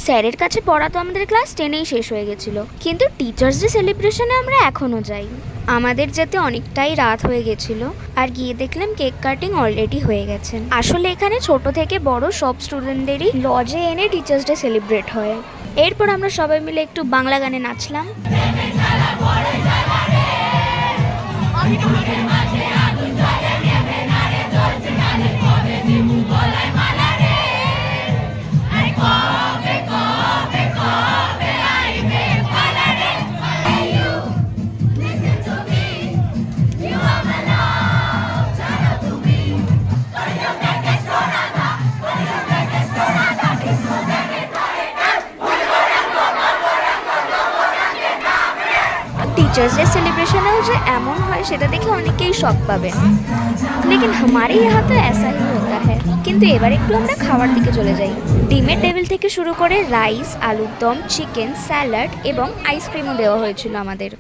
স্যারের কাছে পড়া তো আমাদের ক্লাস 10-এই শেষ হয়ে গেছিল, কিন্তু টিচার্স ডে সেলিব্রেশনে আমরা এখনও যাই। আমাদের যেতে অনেকটাই রাত হয়ে গেছিল, আর গিয়ে দেখলাম কেক কাটিং অলরেডি হয়ে গেছে। আসলে এখানে ছোট থেকে বড় সব স্টুডেন্টদেরই লজে এনে টিচার্স ডে সেলিব্রেট হয়। এরপর আমরা সবাই মিলে একটু বাংলা গানে নাচলাম। टीचर्स डे सेलिब्रेशनेও যে এমন হয় সেটা দেখে অনেকেই শক পাবেন, लेकिन हमारे यहाँ तो ऐसा ही होता है। কিন্তু এবার একটু আমরা খাওয়ার দিকে চলে যাই। ডিমের টেবিল থেকে শুরু করে রাইস, আলুর দম, চিকেন, স্যালাড এবং আইসক্রিমও দেওয়া হয়েছিল আমাদের।